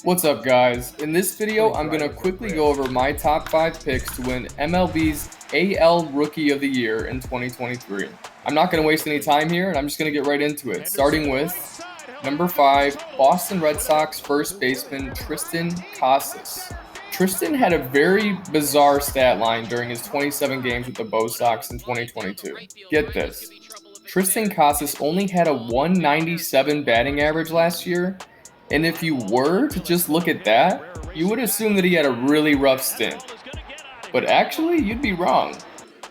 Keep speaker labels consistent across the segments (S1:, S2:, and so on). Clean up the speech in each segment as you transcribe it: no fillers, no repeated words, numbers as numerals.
S1: What's up, guys? In this video, I'm going to quickly go over my top 5 picks to win MLB's AL Rookie of the Year in 2023. I'm not going to waste any time here, and I'm just going to get right into it, starting with number 5, Boston Red Sox first baseman Triston Casas. Triston had a very bizarre stat line during his 27 games with the Bo Sox in 2022. Get this. Triston Casas only had a 197 batting average last year, and if you were to just look at that, you would assume that he had a really rough stint. But actually, you'd be wrong.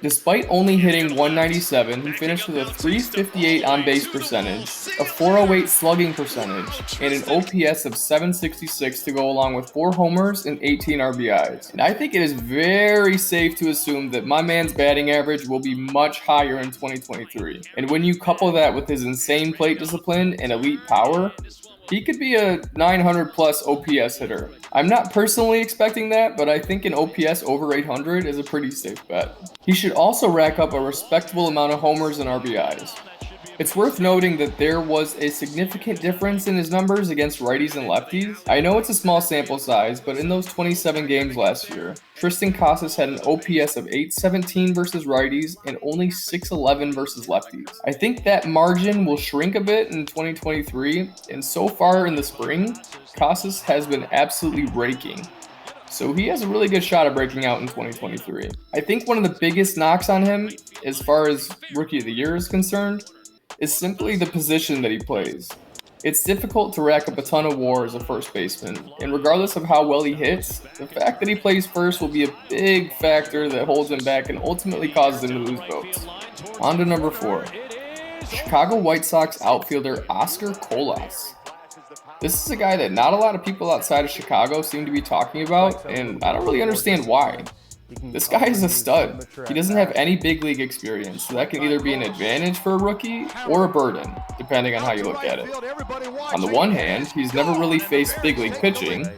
S1: Despite only hitting 197, he finished with a 358 on-base percentage, a 408 slugging percentage, and an OPS of 766 to go along with 4 homers and 18 RBIs. And I think it is very safe to assume that my man's batting average will be much higher in 2023. And when you couple that with his insane plate discipline and elite power, he could be a 900 plus OPS hitter. I'm not personally expecting that, but I think an OPS over 800 is a pretty safe bet. He should also rack up a respectable amount of homers and RBIs. It's worth noting that there was a significant difference in his numbers against righties and lefties. I know it's a small sample size, but in those 27 games last year, Triston Casas had an OPS of 817 versus righties and only 611 versus lefties. I think that margin will shrink a bit in 2023, and so far in the spring, Casas has been absolutely raking. So he has a really good shot at breaking out in 2023. I think one of the biggest knocks on him, as far as Rookie of the Year is concerned, is simply the position that he plays. It's difficult to rack up a ton of WAR as a first baseman, and regardless of how well he hits, the fact that he plays first will be a big factor that holds him back and ultimately causes him to lose votes. On to number 4. Chicago White Sox outfielder Oscar Colas. This is a guy that not a lot of people outside of Chicago seem to be talking about, and I don't really understand why. This guy is a stud. He doesn't have any big league experience, so that can either be an advantage for a rookie or a burden, depending on how you look at it. On the one hand, he's never really faced big league pitching,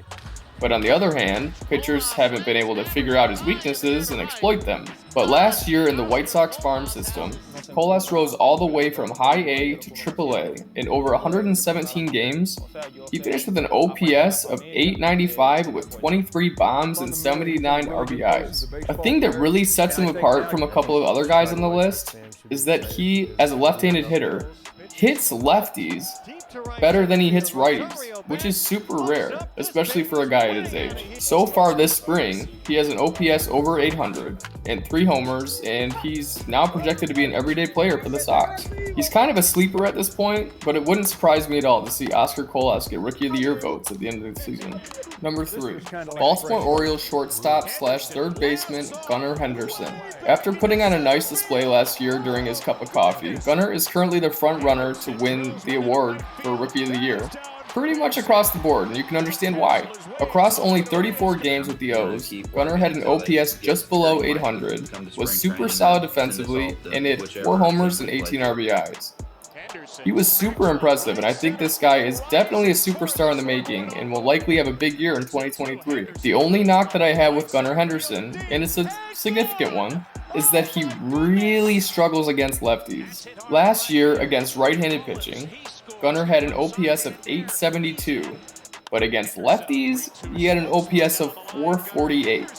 S1: but on the other hand, pitchers haven't been able to figure out his weaknesses and exploit them. But last year in the White Sox farm system, Colas rose all the way from high A to triple A. In over 117 games, he finished with an OPS of 895 with 23 bombs and 79 RBIs. A thing that really sets him apart from a couple of other guys on the list is that he, as a left-handed hitter, hits lefties better than he hits righties, which is super rare, especially for a guy at his age. So far this spring, he has an OPS over 800 and 3 homers, and he's now projected to be an everyday player for the Sox. He's kind of a sleeper at this point, but it wouldn't surprise me at all to see Oscar Colas get Rookie of the Year votes at the end of the season. Number 3, Baltimore Orioles shortstop / third baseman Gunnar Henderson. After putting on a nice display last year during his cup of coffee, Gunnar is currently the front runner to win the award for Rookie of the Year. Pretty much across the board, and you can understand why. Across only 34 games with the O's, Gunnar had an OPS just below 800, was super solid defensively, and hit 4 homers and 18 RBIs. He was super impressive, and I think this guy is definitely a superstar in the making and will likely have a big year in 2023. The only knock that I have with Gunnar Henderson, and it's a significant one, is that he really struggles against lefties. Last year, against right-handed pitching, Gunnar had an OPS of 872, but against lefties, he had an OPS of 448.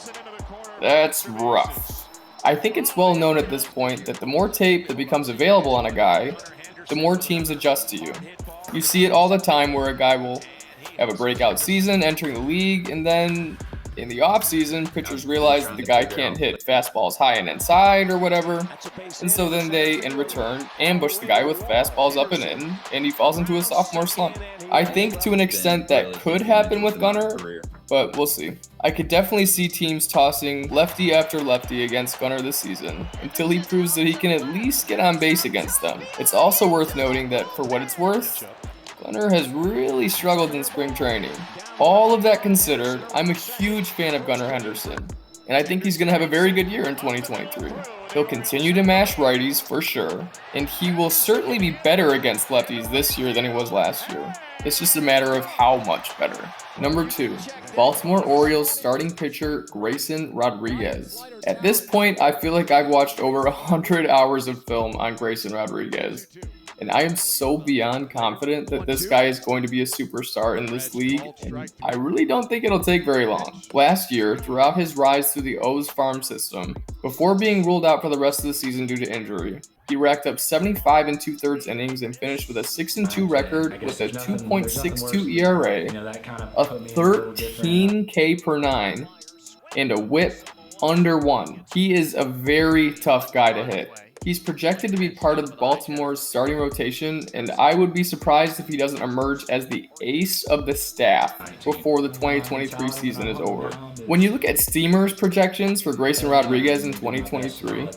S1: That's rough. I think it's well known at this point that the more tape that becomes available on a guy, the more teams adjust to you. You see it all the time where a guy will have a breakout season entering the league, and then in the offseason, pitchers realize that the guy can't hit fastballs high and inside or whatever, and so then they, in return, ambush the guy with fastballs up and in, and he falls into a sophomore slump. I think to an extent that could happen with Gunnar, but we'll see. I could definitely see teams tossing lefty after lefty against Gunnar this season until he proves that he can at least get on base against them. It's also worth noting that, for what it's worth, Gunnar has really struggled in spring training. All of that considered, I'm a huge fan of Gunnar Henderson, and I think he's going to have a very good year in 2023. He'll continue to mash righties for sure, and he will certainly be better against lefties this year than he was last year. It's just a matter of how much better. Number 2, Baltimore Orioles starting pitcher Grayson Rodriguez. At this point, I feel like I've watched over 100 hours of film on Grayson Rodriguez. and I am so beyond confident that this guy is going to be a superstar in this league, and I really don't think it'll take very long. Last year, throughout his rise through the O's farm system, before being ruled out for the rest of the season due to injury, he racked up 75 2/3 innings and finished with a 6-2 record with a 2.62 ERA, a 13 K per 9, and a whip under 1. He is a very tough guy to hit. He's projected to be part of Baltimore's starting rotation, and I would be surprised if he doesn't emerge as the ace of the staff before the 2023 season is over. When you look at Steamer's projections for Grayson Rodriguez in 2023,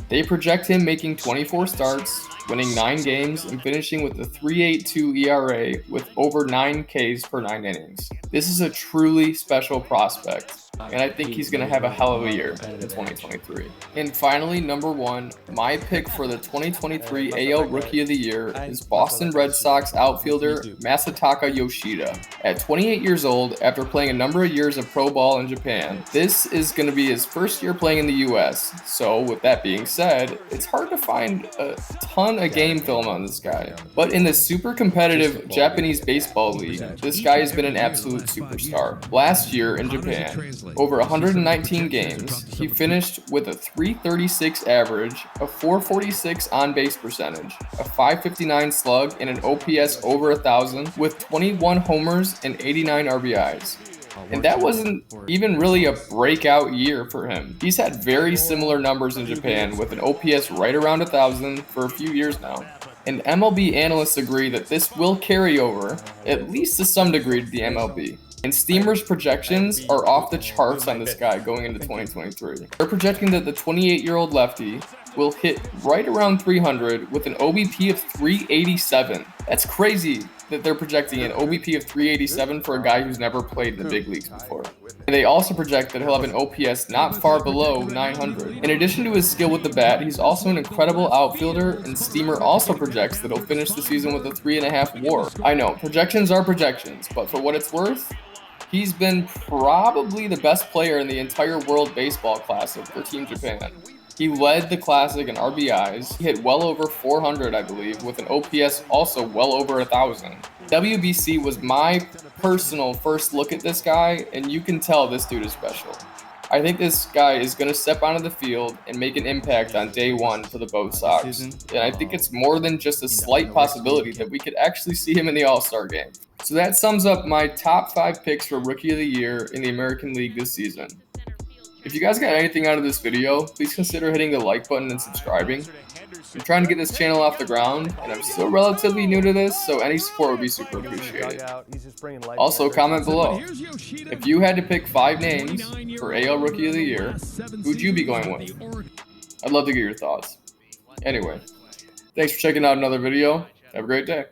S1: they project him making 24 starts, winning 9 games, and finishing with a 3.82 ERA with over 9 Ks per 9 innings. This is a truly special prospect, and I think he's going to have a hell of a year in 2023. And finally, number 1, my pick for the 2023 AL Rookie of the Year is Boston Red Sox outfielder Masataka Yoshida. At 28 years old, after playing a number of years of pro ball in Japan, this is going to be his first year playing in the US. So with that being said, it's hard to find a ton of game film on this guy. But in the super competitive Japanese baseball league, this guy has been an absolute superstar. Last year in Japan, over 119 games, he finished with a 336 average, a 446 on-base percentage, a 559 slug, and an OPS over 1,000 with 21 homers and 89 RBIs. And that wasn't even really a breakout year for him. He's had very similar numbers in Japan with an OPS right around 1,000 for a few years now. And MLB analysts agree that this will carry over, at least to some degree, to the MLB. And Steamer's projections are off the charts on this guy going into 2023. They're projecting that the 28-year-old lefty will hit right around 300 with an OBP of 387. That's crazy that they're projecting an OBP of 387 for a guy who's never played in the big leagues before. And they also project that he'll have an OPS not far below 900. In addition to his skill with the bat, he's also an incredible outfielder, and Steamer also projects that he'll finish the season with a 3.5 WAR. I know, projections are projections, but for what it's worth, he's been probably the best player in the entire World Baseball Classic for Team Japan. He led the Classic in RBIs. He hit well over 400, I believe, with an OPS also well over 1,000. WBC was my personal first look at this guy, and you can tell this dude is special. I think this guy is going to step onto the field and make an impact on day one for the Bo Sox. And I think it's more than just a slight possibility that we could actually see him in the All-Star game. So that sums up my top 5 picks for Rookie of the Year in the American League this season. If you guys got anything out of this video, please consider hitting the like button and subscribing. I'm trying to get this channel off the ground, and I'm still relatively new to this, so any support would be super appreciated. Also, comment below. If you had to pick 5 names for AL Rookie of the Year, who'd you be going with? I'd love to get your thoughts. Anyway, thanks for checking out another video. Have a great day.